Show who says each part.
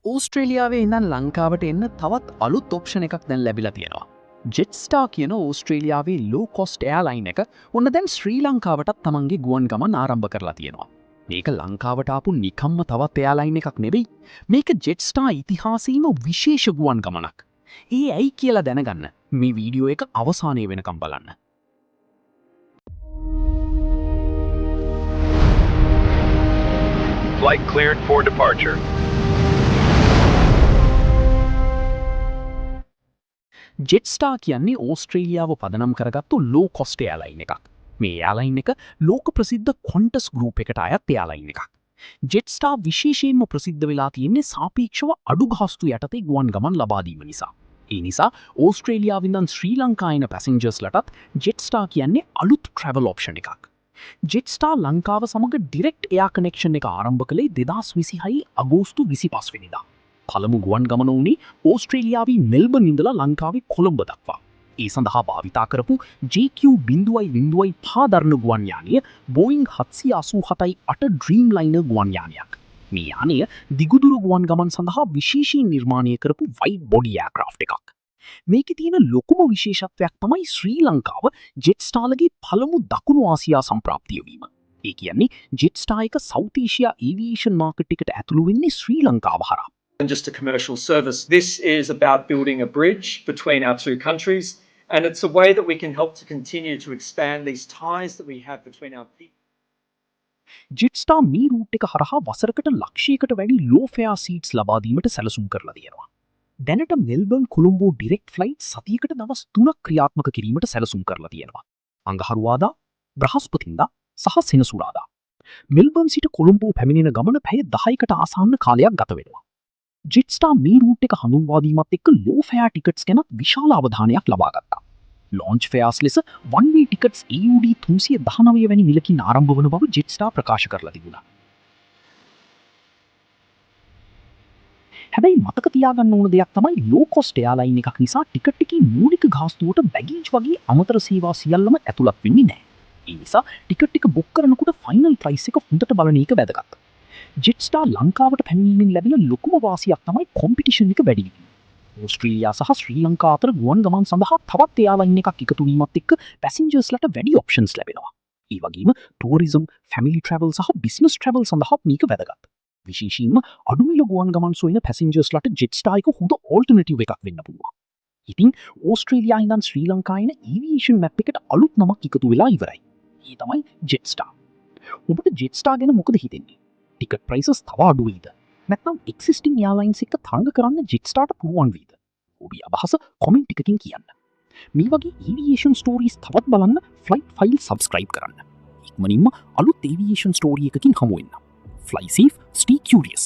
Speaker 1: ඕස්ට්‍රේලියාවේ ඉඳන් ලංකාවට එන්න තවත් අලුත් ඔප්ෂන් එකක් දැන් ලැබිලා තියෙනවා. ජෙට්ස්ටා කියන ඕස්ට්‍රේලියාවේ ලෝ කොස්ට් එයාලයින් එක ඔන්න දැන් ශ්‍රී ලංකාවටත් තමන්ගේ ගුවන් ගමන් ආරම්භ කරලා තියෙනවා. මේක ලංකාවට ආපු නිකම්ම තවත් එයාලයින් එකක් නෙවෙයි. මේක ජෙට්ස්ටා ඉතිහාසයේම විශේෂ ගුවන් ගමනක්. ඒ ඇයි කියලා දැනගන්න මේ වීඩියෝ එක අවසානයේ වෙනකම් බලන්න.
Speaker 2: Flight cleared for departure.
Speaker 1: ජෙට්ස්ටා කියන්නේ ඕස්ට්‍රේලියාව පදනම් කරගත්තු ලෝ කොස්ට් එයාලයින් එකක්. මේ එයාලයින් එක ලෝක ප්‍රසිද්ධ කොන්ටස් ගෲප් එකට අයත් එයාලයින් එකක්. ජෙට්ස්ටා විශේෂයෙන්ම ප්‍රසිද්ධ වෙලා තියෙන්නේ සාපේක්ෂව අඩු ගාස්තු යටතේ ගුවන් ගමන් ලබා දීම නිසා. ඒ නිසා ඕස්ට්‍රේලියාවෙන් ඉඳන් ශ්‍රී ලංකාවේ එන පැසෙන්ජර්ස්ලටත් ජෙට්ස්ටා කියන්නේ අලුත් ට්‍රැවල් ඔප්ෂන් එකක්. ජෙට්ස්ටා ලංකාව සමග ඩිරෙක්ට් එයා කනෙක්ෂන් එක ආරම්භ කළේ 2026 අගෝස්තු 25 වෙනිදා. පළමු ගුවන් ගමන වුණේ ඕස්ට්‍රේලියාවේ මෙල්බන් ඉඳලා ලංකාවේ කොළඹ දක්වා. ඒ සඳහා භාවිතා කරපු JQ.0.5 දරන ගුවන් යානය Boeing 787-8 Dreamliner ගුවන් යානයක්. මේ යානය දිගුදුරු ගුවන් ගමන් සඳහා විශේෂයෙන් නිර්මාණය කරපු වයිඩ් බොඩි එයාක්‍රාෆ්ට් එකක්. මේකේ තියෙන ලොකුම විශේෂත්වයක් තමයි ශ්‍රී ලංකාව ජෙට්ස්ටාලගේ පළමු දකුණු ආසියා සම්ප්‍රාප්තිය වීම. ඒ කියන්නේ ජෙට්ස්ටා එක සවුත් ඒෂියා ඒවියේෂන් මාකට් එකට ඇතුළු වෙන්නේ ශ්‍රී ලංකාව හරහා.
Speaker 3: And just a commercial service. This is about building a bridge between our two countries, and it's a way that we can help to continue to expand these ties that we have between our people.
Speaker 1: ජෙට්ස්ටා මේ root එක හරහා වසරකට ලක්ෂයකට වැඩි ලෝ fair seats ලබා දීමට සැලසුම් කරලා තියෙනවා. දැනට මෙල්බර්න් කොළඹ ඩිරෙක්ට් ෆ්ලයිට් සතියකට දවස් 3ක් ක්‍රියාත්මක කිරීමට සැලසුම් කරලා තියෙනවා. අඟහරුවාදා, බ්‍රහස්පතින්දා සහ සෙනසුරාදා. මෙල්බර්න් සිට කොළඹ පැමිණෙන ගමන පැය 10කට ආසන්න කාලයක් ගත වෙනවා. ජෙට්ස්ටා මේ රූට් එක හඳුන්වා දීමත් එක්ක ලෝ ෆෙයා ටිකට්ස් ගැන විශාල අවධානයක් ලබා ගත්තා. ලොන්ච් ෆෙයාස් ලෙස one way ටිකට්ස් AUD 319 වැනි මිලකින් ආරම්භ වන බව ජෙට්ස්ටා ප්‍රකාශ කරලා තිබුණා. හැබැයි මතක තියාගන්න ඕන දෙයක් තමයි ලෝ කොස්ට් එයාලයින් එකක් නිසා ටිකට් එකේ මූලික ගාස්තුවට බැගේජ් වගේ අමතර සේවා සියල්ලම ඇතුළත් වෙන්නේ නැහැ. ඒ නිසා ටිකට් එක බුක් කරනකොට ෆයිනල් ප්‍රයිස් එක හොඳට බලන එක වැදගත්. ජෙට්ස්ටා ලංකාවට පැමිණීමෙන් ලැබෙන ලොකුම වාසියක් තමයි කොම්පිටිෂන් එක වැඩි වීම. ඕස්ට්‍රේලියා සහ ශ්‍රී ලංකා අතර ගුවන් ගමන් සඳහා තවත් එයාලයින් එකක් එකතු වීමත් එක්ක පැසෙන්ජර්ස්ලට වැඩි ඔප්ෂන්ස් ලැබෙනවා. ඒ වගේම ටූරිසම්, ෆැමිලි ට්‍රැවල් සහ බිස්නස් ට්‍රැවල් සඳහා මේක වැදගත්. විශේෂයෙන්ම අඩු මිල ගුවන් ගමන් සොයන පැසෙන්ජර්ස්ලට ජෙට්ස්ටා එක හොඳ ඕල්ටර්නටිව් එකක් වෙන්න පුළුවන්. ඉතින් ඕස්ට්‍රේලියාවේ ඉඳන් ශ්‍රී ලංකාවේ එන ඒවියේෂන් මැප් එකට අලුත් නමක් එකතු වෙලා ඉවරයි. ඒ තමයි ජෙට්ස්ටා. ඔබට ජෙට්ස්ටා ගැන මොකද හිතෙන්නේ? ටිකට් ප්‍රයිසස් තව අඩු වෙයිද? නැත්නම් එක්සිස්ටිං එයාලයින්ස් එක්ක තරඟ කරන්න ජෙට්ස්ටාට පුළුවන් වෙයිද? ඔබේ අදහස කොමෙන්ට් එකකින් කියන්න. මේ වගේ ඒවියේෂන් ස්ටෝරීස් තවත් බලන්න ෆ්ලයිට් ෆයිල් සබ්ස්ක්‍රයිබ් කරන්න. ඉක්මනින්ම අලුත් ඒවියේෂන් ස්ටෝරි එකකින් හමු වෙන්න. Fly safe, stay curious.